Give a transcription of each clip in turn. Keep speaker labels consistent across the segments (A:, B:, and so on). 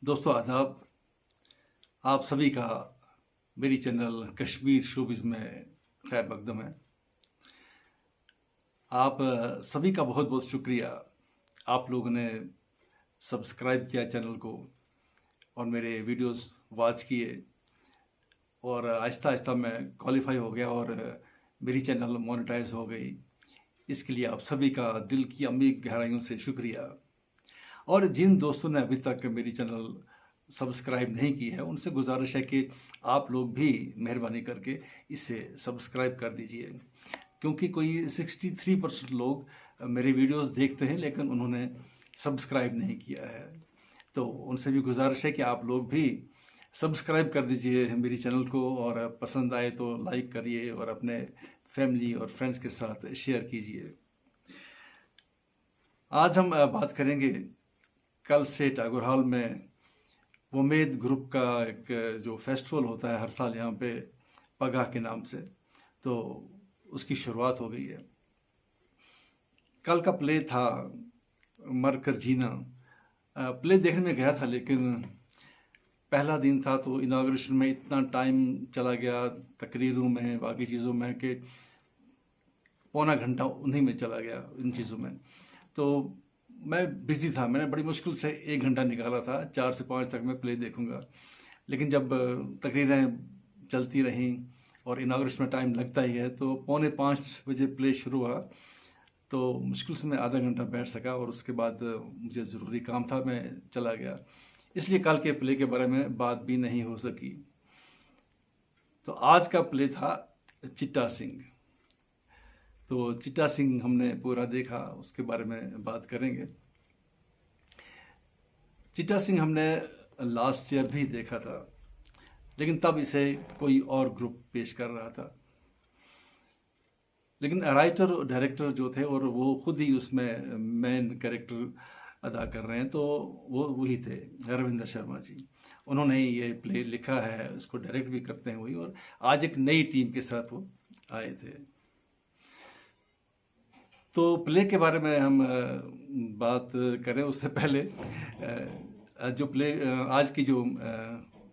A: दोस्तों आदाब। आप सभी का मेरी चैनल कश्मीर शोबिज़ में खैर मकदम है। आप सभी का बहुत बहुत शुक्रिया। आप लोगों ने सब्सक्राइब किया चैनल को और मेरे वीडियोस वॉच किए और आहिस्ता आहिस्ता मैं क्वालिफाई हो गया और मेरी चैनल मोनेटाइज हो गई। इसके लिए आप सभी का दिल की अमीर गहराइयों से शुक्रिया। और जिन दोस्तों ने अभी तक मेरी चैनल सब्सक्राइब नहीं की है उनसे गुजारिश है कि आप लोग भी मेहरबानी करके इसे सब्सक्राइब कर दीजिए, क्योंकि कोई 63% लोग मेरे वीडियोस देखते हैं लेकिन उन्होंने सब्सक्राइब नहीं किया है। तो उनसे भी गुजारिश है कि आप लोग भी सब्सक्राइब कर दीजिए मेरी चैनल को, और पसंद आए तो लाइक करिए और अपने फैमिली और फ्रेंड्स के साथ शेयर कीजिए। आज हम बात करेंगे कल से टागोर हॉल में उम्मीद ग्रुप का एक जो फेस्टिवल होता है हर साल यहाँ पे पगाह के नाम से, तो उसकी शुरुआत हो गई है। कल का प्ले था मर कर जीना। प्ले देखने में गया था लेकिन पहला दिन था तो इनाग्रेशन में इतना टाइम चला गया तकरीरों में बाकी चीज़ों में कि पौना घंटा उन्हीं में चला गया इन चीज़ों में। तो मैं बिज़ी था, मैंने बड़ी मुश्किल से 1 घंटा निकाला था, 4 से 5 तक मैं प्ले देखूंगा। लेकिन जब तकरीरें चलती रहीं और इनाग्रेशन में टाइम लगता ही है तो 4:45 प्ले शुरू हुआ, तो मुश्किल से मैं आधा घंटा बैठ सका और उसके बाद मुझे ज़रूरी काम था, मैं चला गया। इसलिए कल के प्ले के बारे में बात भी नहीं हो सकी। तो आज का प्ले था चिट्टा सिंह। तो चिट्टा सिंह हमने पूरा देखा, उसके बारे में बात करेंगे। चिट्टा सिंह हमने लास्ट ईयर भी देखा था, लेकिन तब इसे कोई और ग्रुप पेश कर रहा था। लेकिन राइटर और डायरेक्टर जो थे और वो खुद ही उसमें मेन कैरेक्टर अदा कर रहे हैं, तो वो वही थे रविंदर शर्मा जी। उन्होंने ही ये प्ले लिखा है, उसको डायरेक्ट भी करते हैं वही, और आज एक नई टीम के साथ वो आए थे। तो प्ले के बारे में हम बात करें उससे पहले जो प्ले आज की जो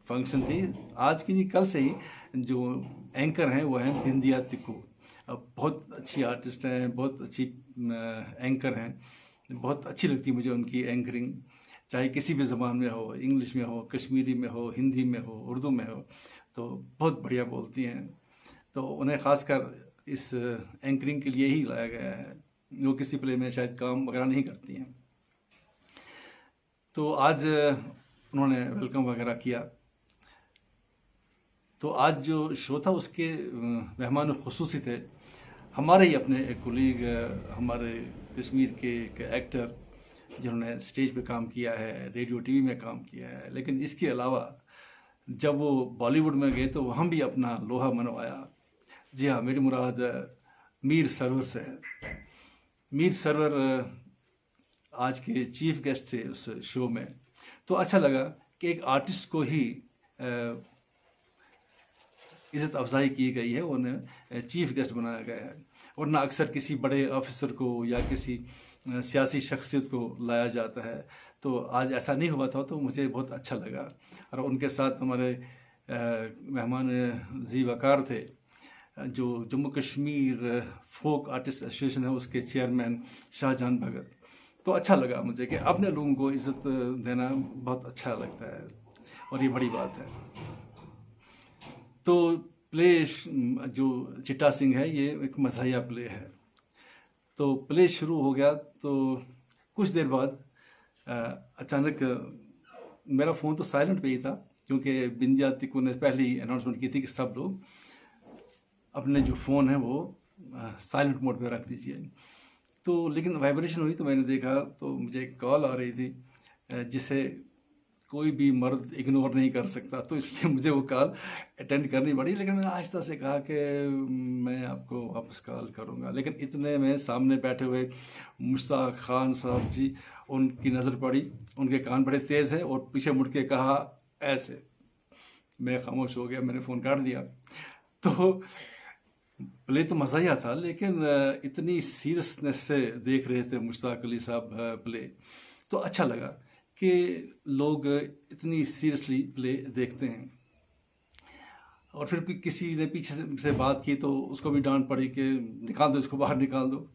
A: फंक्शन थी, आज की नहीं कल से ही जो एंकर हैं वो हैं बिंदिया तिक्कू। बहुत अच्छी आर्टिस्ट हैं, बहुत अच्छी एंकर हैं, बहुत अच्छी लगती है मुझे उनकी एंकरिंग, चाहे किसी भी ज़बान में हो, इंग्लिश में हो, कश्मीरी में हो, हिंदी में हो, उर्दू में हो, तो बहुत बढ़िया बोलती हैं। तो उन्हें ख़ासकर इस एंकरिंग के लिए ही लाया गया है, वो किसी प्ले में शायद काम वगैरह नहीं करती हैं। तो आज उन्होंने वेलकम वगैरह किया। तो आज जो शो था उसके मेहमान खुसूसी थे हमारे ही अपने एक कोलीग, हमारे कश्मीर के एक एक्टर जिन्होंने स्टेज पे काम किया है, रेडियो टीवी में काम किया है, लेकिन इसके अलावा जब वो बॉलीवुड में गए तो वहाँ भी अपना लोहा मनवाया। जी हाँ, मेरी मुराद मीर सरवर से है। मीर सरवर आज के चीफ गेस्ट थे उस शो में। तो अच्छा लगा कि एक आर्टिस्ट को ही इज़्ज़त अफजाई की गई है, उन्हें चीफ गेस्ट बनाया गया है, वरना अक्सर किसी बड़े ऑफिसर को या किसी सियासी शख्सियत को लाया जाता है। तो आज ऐसा नहीं हुआ था, तो मुझे बहुत अच्छा लगा। और उनके साथ हमारे मेहमान जी वकार थे, जो Jammu Kashmir folk artist association है उसके चेयरमैन शाहजहान भगत। तो अच्छा लगा मुझे कि अपने लोगों को इज़्ज़त देना बहुत अच्छा लगता है और ये बड़ी बात है। तो प्ले जो चिट्टा सिंह है ये एक मज़ाहिया प्ले है। तो प्ले शुरू हो गया तो कुछ देर बाद अचानक मेरा फ़ोन तो साइलेंट पे ही था, क्योंकि बिंदिया तिक्कू ने पहले ही अनाउंसमेंट की थी कि सब लोग अपने जो फ़ोन है वो साइलेंट मोड पे रख दीजिए। तो लेकिन वाइब्रेशन हुई तो मैंने देखा तो मुझे एक कॉल आ रही थी जिसे कोई भी मर्द इग्नोर नहीं कर सकता, तो इसलिए मुझे वो कॉल अटेंड करनी पड़ी। लेकिन मैंने आहिस्ता से कहा कि मैं आपको वापस कॉल करूँगा। लेकिन इतने में सामने बैठे हुए मुश्ताक खान साहब जी, उनकी नज़र पड़ी, उनके कान बड़े तेज़ हैं, और पीछे मुड़ के कहा ऐसे। मैं खामोश हो गया, मैंने फ़ोन काट दिया। तो प्ले तो मज़ा ही था, लेकिन इतनी सीरियसनेस से देख रहे थे मुश्ताक अली साहब प्ले, तो अच्छा लगा कि लोग इतनी सीरियसली प्ले देखते हैं। और फिर किसी ने पीछे से बात की तो उसको भी डांट पड़ी कि निकाल दो इसको, बाहर निकाल दो।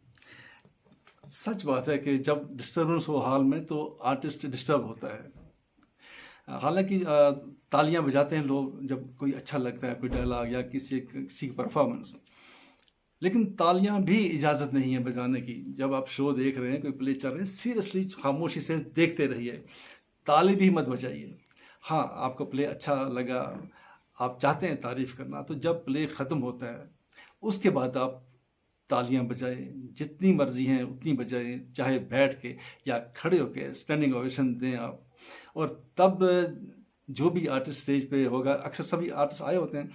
A: सच बात है कि जब डिस्टर्बेंस हो हॉल में तो आर्टिस्ट डिस्टर्ब होता है। हालांकि तालियां बजाते हैं लोग जब कोई अच्छा लगता है, कोई डायलॉग या किसी की परफॉर्मेंस, लेकिन तालियां भी इजाज़त नहीं है बजाने की। जब आप शो देख रहे हैं, कोई प्ले चल रहे हैं, सीरियसली खामोशी से देखते रहिए, ताली भी मत बजाइए। हाँ, आपको प्ले अच्छा लगा, आप चाहते हैं तारीफ़ करना, तो जब प्ले ख़त्म होता है उसके बाद आप तालियां बजाएं, जितनी मर्जी हैं उतनी बजाएं, चाहे बैठ के या खड़े होके स्टैंडिंग ओवेशन दें आप। और तब जो भी आर्टिस्ट स्टेज पे होगा, अक्सर सभी आर्टिस्ट आए होते हैं,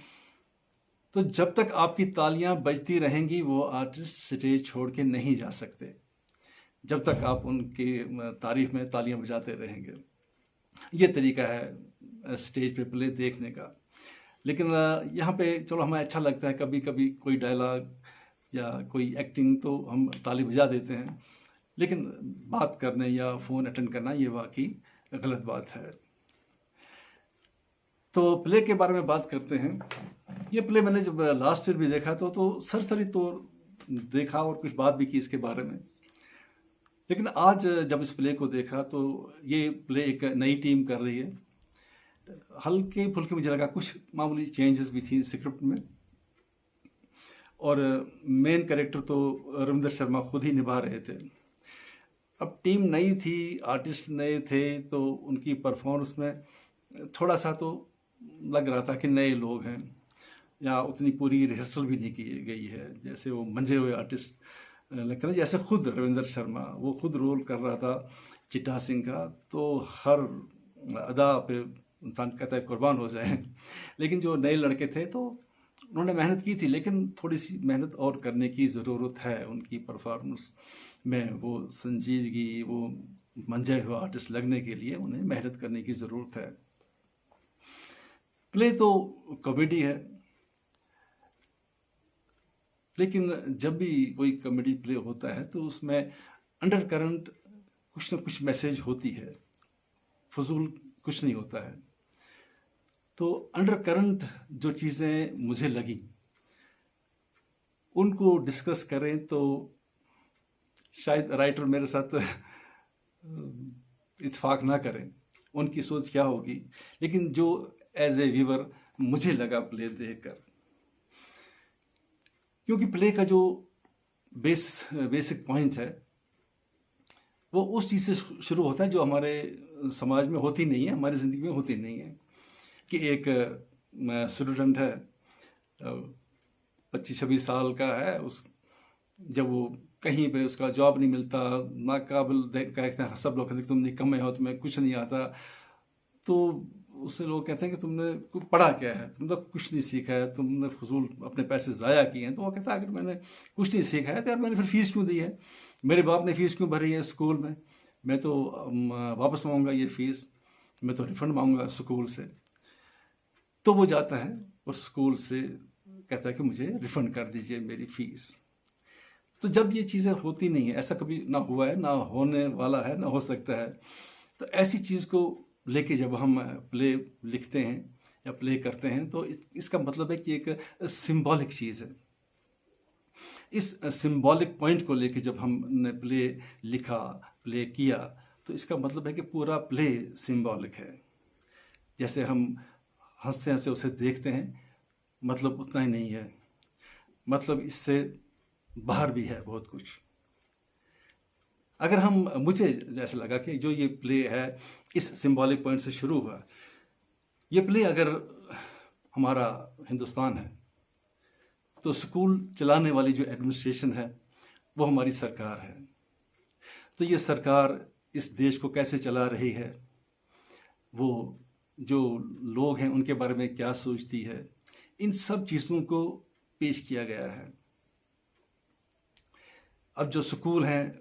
A: तो जब तक आपकी तालियां बजती रहेंगी वो आर्टिस्ट स्टेज छोड़ के नहीं जा सकते, जब तक आप उनकी तारीफ में तालियां बजाते रहेंगे। ये तरीका है स्टेज पे प्ले देखने का। लेकिन यहाँ पे चलो हमें अच्छा लगता है, कभी कभी कोई डायलॉग या कोई एक्टिंग तो हम ताली बजा देते हैं, लेकिन बात करने या फ़ोन अटेंड करना ये वाकई गलत बात है। तो प्ले के बारे में बात करते हैं। ये प्ले मैंने जब लास्ट ईयर भी देखा तो सरसरी तौर देखा और कुछ बात भी की इसके बारे में। लेकिन आज जब इस प्ले को देखा तो ये प्ले एक नई टीम कर रही है। हल्के फुल्के मुझे लगा कुछ मामूली चेंजेस भी थी स्क्रिप्ट में, और मेन कैरेक्टर तो रविंदर शर्मा खुद ही निभा रहे थे। अब टीम नई थी, आर्टिस्ट नए थे, तो उनकी परफॉर्मेंस में थोड़ा सा तो लग रहा था कि नए लोग हैं, या उतनी पूरी रिहर्सल भी नहीं की गई है। जैसे वो मंझे हुए आर्टिस्ट लगता है, जैसे खुद रविंदर शर्मा वो खुद रोल कर रहा था चिट्टा सिंह का, तो हर अदा पे इंसान कहता है कुर्बान हो जाए। लेकिन जो नए लड़के थे तो उन्होंने मेहनत की थी, लेकिन थोड़ी सी मेहनत और करने की ज़रूरत है उनकी परफॉर्मेंस में। वो संजीदगी, वो मंझे हुए आर्टिस्ट लगने के लिए उन्हें मेहनत करने की ज़रूरत है। प्ले तो कॉमेडी है, लेकिन जब भी कोई कॉमेडी प्ले होता है तो उसमें अंडर करंट कुछ ना कुछ मैसेज होती है, फजूल कुछ नहीं होता है। तो अंडर करंट जो चीज़ें मुझे लगी उनको डिस्कस करें तो शायद राइटर मेरे साथ इत्फाक ना करें, उनकी सोच क्या होगी। लेकिन जो एज ए व्यूवर मुझे लगा प्ले देखकर, क्योंकि प्ले का जो बेसिक पॉइंट है वो उस चीज़ से शुरू होता है जो हमारे समाज में होती नहीं है, हमारी ज़िंदगी में होती नहीं है। कि एक स्टूडेंट है, 25-26 साल का है, उस जब वो कहीं पे उसका जॉब नहीं मिलता, नाकाबिल कहते हैं, सब लोग कहते हैं तुम निकम्मे हो, तुम्हें कुछ नहीं आता। तो उससे लोग कहते हैं कि तुमने पढ़ा क्या है, तुमने तो कुछ नहीं सीखा है, तुमने फजूल अपने पैसे ज़ाया किए हैं। तो वो कहता है अगर मैंने कुछ नहीं सीखा है तो यार मैंने फिर फ़ीस क्यों दी है, मेरे बाप ने फ़ीस क्यों भरी है स्कूल में, मैं तो वापस मांगूंगा ये फ़ीस, मैं तो रिफ़ंड मांगूंगा स्कूल से। तो वो जाता है और स्कूल से कहता है कि मुझे रिफ़ंड कर दीजिए मेरी फ़ीस। तो जब ये चीज़ें होती नहीं है, ऐसा कभी ना हुआ है, ना होने वाला है, ना हो सकता है, तो ऐसी चीज़ को लेके जब हम प्ले लिखते हैं या प्ले करते हैं तो इसका मतलब है कि एक सिंबॉलिक चीज़ है। इस सिंबॉलिक पॉइंट को लेके जब हमने प्ले लिखा, प्ले किया, तो इसका मतलब है कि पूरा प्ले सिंबॉलिक है। जैसे हम हंसते हंसते उसे देखते हैं, मतलब उतना ही नहीं है, मतलब इससे बाहर भी है बहुत कुछ। अगर हम, मुझे जैसा लगा कि जो ये प्ले है इस सिंबॉलिक पॉइंट से शुरू हुआ, ये प्ले अगर हमारा हिंदुस्तान है तो स्कूल चलाने वाली जो एडमिनिस्ट्रेशन है वो हमारी सरकार है। तो ये सरकार इस देश को कैसे चला रही है, वो जो लोग हैं उनके बारे में क्या सोचती है, इन सब चीज़ों को पेश किया गया है। अब जो स्कूल हैं,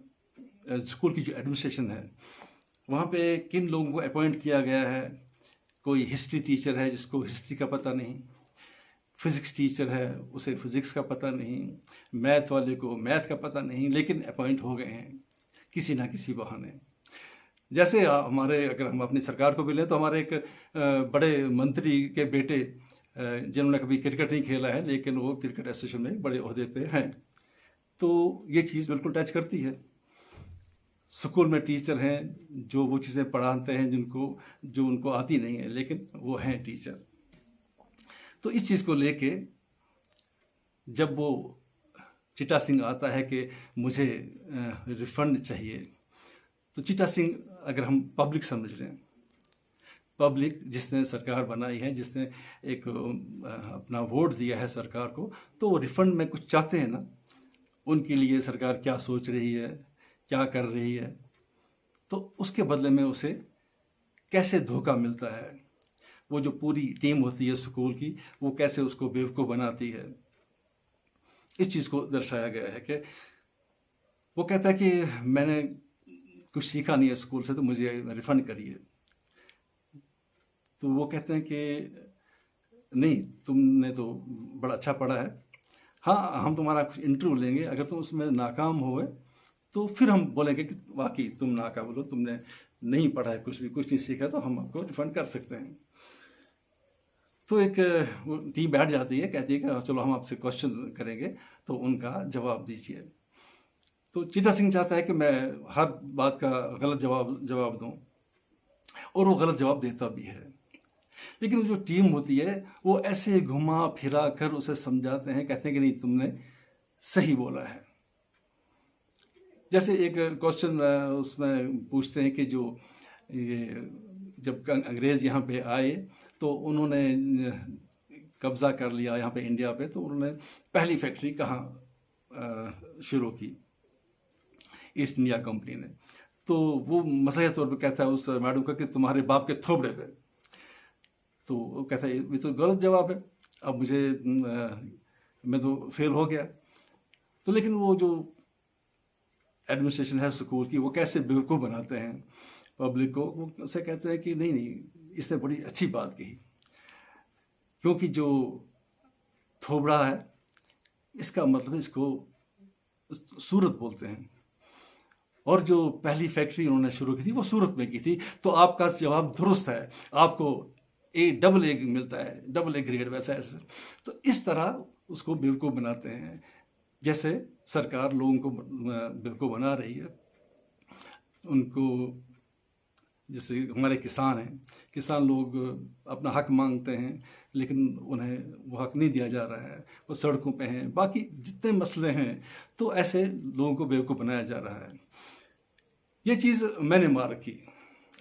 A: स्कूल की जो एडमिनिस्ट्रेशन है, वहाँ पे किन लोगों को अपॉइंट किया गया है। कोई हिस्ट्री टीचर है जिसको हिस्ट्री का पता नहीं, फिज़िक्स टीचर है उसे फिज़िक्स का पता नहीं, मैथ वाले को मैथ का पता नहीं, लेकिन अपॉइंट हो गए हैं किसी ना किसी बहाने। जैसे हमारे, अगर हम अपनी सरकार को भी लें तो हमारे एक बड़े मंत्री के बेटे जिन्होंने कभी क्रिकेट नहीं खेला है लेकिन वो क्रिकेट एसोसिएशन में बड़े ओहदे पे हैं, तो ये चीज़ बिल्कुल टच करती है। स्कूल में टीचर हैं जो वो चीज़ें पढ़ाते हैं जो उनको आती नहीं है, लेकिन वो हैं टीचर। तो इस चीज़ को लेके जब वो चिट्टा सिंह आता है कि मुझे रिफंड चाहिए, तो चिट्टा सिंह अगर हम पब्लिक समझ लें, पब्लिक जिसने सरकार बनाई है, जिसने एक अपना वोट दिया है सरकार को, तो वो रिफंड में कुछ चाहते हैं ना, उनके लिए सरकार क्या सोच रही है, क्या कर रही है, तो उसके बदले में उसे कैसे धोखा मिलता है। वो जो पूरी टीम होती है स्कूल की, वो कैसे उसको बेवकूफ़ बनाती है, इस चीज़ को दर्शाया गया है। कि वो कहता है कि मैंने कुछ सीखा नहीं है स्कूल से, तो मुझे रिफ़ंड करिए। तो वो कहते हैं कि नहीं, तुमने तो बड़ा अच्छा पढ़ा है, हाँ हम तुम्हारा कुछ इंटरव्यू लेंगे, अगर तुम उसमें नाकाम हुए तो फिर हम बोलेंगे कि वाकई तुम नाकाबिल हो, तुमने नहीं पढ़ा है, कुछ नहीं सीखा, तो हम आपको रिफ़ंड कर सकते हैं। तो एक टीम बैठ जाती है, कहती है कि चलो हम आपसे क्वेश्चन करेंगे, तो उनका जवाब दीजिए। तो चिट्टा सिंह चाहता है कि मैं हर बात का गलत जवाब दूं, और वो गलत जवाब देता भी है। लेकिन जो टीम होती है वो ऐसे घुमा फिरा कर उसे समझाते हैं, कहते हैं कि नहीं, तुमने सही बोला है। जैसे एक क्वेश्चन उसमें पूछते हैं कि जो ये जब अंग्रेज़ यहाँ पे आए तो उन्होंने कब्ज़ा कर लिया यहाँ पे इंडिया पे, तो उन्होंने पहली फैक्ट्री कहाँ शुरू की, ईस्ट इंडिया कंपनी ने। तो वो मज़ाहिया तौर पे कहता है उस मैडम का कि तुम्हारे बाप के थोबड़े पे। तो वो कहता है ये तो गलत जवाब है, अब मुझे मैं तो फेल हो गया। तो लेकिन वो जो एडमिनिस्ट्रेशन है स्कूल की, वो कैसे बेवकूफ़ बनाते हैं पब्लिक को। वो उसे कहते हैं कि नहीं, इसने बड़ी अच्छी बात कही, क्योंकि जो थोबड़ा है इसका मतलब इसको सूरत बोलते हैं, और जो पहली फैक्ट्री उन्होंने शुरू की थी वो सूरत में की थी। तो आपका जवाब दुरुस्त है, आपको डबल ए मिलता है, डबल ए ग्रेड, वैसा ऐसे। तो इस तरह उसको बेवकूफ़ बनाते हैं, जैसे सरकार लोगों को बेवकूफ़ बना रही है। उनको, जैसे हमारे किसान हैं, किसान लोग अपना हक मांगते हैं, लेकिन उन्हें वो हक नहीं दिया जा रहा है, वो सड़कों पे हैं, बाकी जितने मसले हैं, तो ऐसे लोगों को बेवकूफ़ बनाया जा रहा है। ये चीज़ मैंने मार रखी।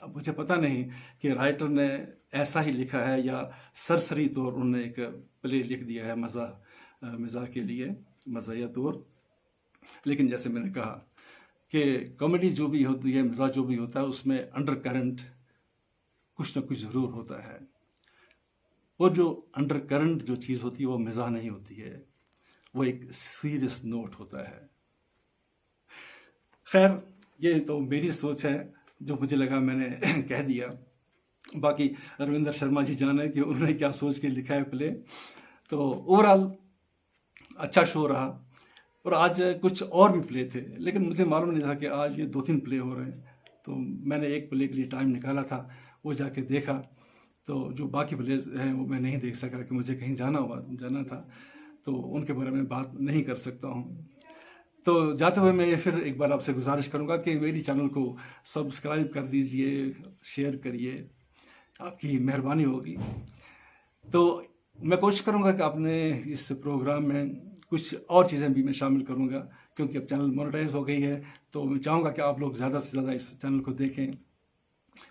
A: अब मुझे पता नहीं कि राइटर ने ऐसा ही लिखा है या सरसरी तौर उन्होंने एक प्ले लिख दिया है मज़ाक के लिए, मज़ाहिया तौर। लेकिन जैसे मैंने कहा कि कॉमेडी जो भी होती है, मज़ाक जो भी होता है, उसमें अंडर करंट कुछ ना कुछ ज़रूर होता है। और जो अंडर करंट जो चीज़ होती है वो मज़ाक नहीं होती है, वो एक सीरियस नोट होता है। खैर, ये तो मेरी सोच है, जो मुझे लगा मैंने कह दिया। बाकी रविंदर शर्मा जी जाने कि उन्होंने क्या सोच के लिखा है प्ले। तो ओवरऑल अच्छा शो रहा। और आज कुछ और भी प्ले थे, लेकिन मुझे मालूम नहीं था कि आज ये 2-3 प्ले हो रहे हैं। तो मैंने एक प्ले के लिए टाइम निकाला था, वो जाके देखा। तो जो बाकी प्ले हैं वो मैं नहीं देख सका, कि मुझे कहीं जाना था, तो उनके बारे में बात नहीं कर सकता हूँ। तो जाते हुए मैं फिर एक बार आपसे गुजारिश करूँगा कि मेरी चैनल को सब्सक्राइब कर दीजिए, शेयर करिए, आपकी मेहरबानी होगी। तो मैं कोशिश करूँगा कि आपने इस प्रोग्राम में कुछ और चीज़ें भी मैं शामिल करूँगा, क्योंकि अब चैनल मोनेटाइज हो गई है। तो मैं चाहूँगा कि आप लोग ज़्यादा से ज़्यादा इस चैनल को देखें।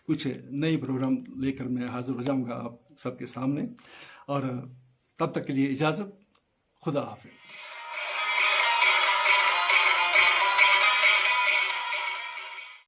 A: कुछ नई प्रोग्राम लेकर मैं हाज़िर हो जाऊँगा आप सबके सामने। और तब तक के लिए इजाज़त, खुदा हाफिज़।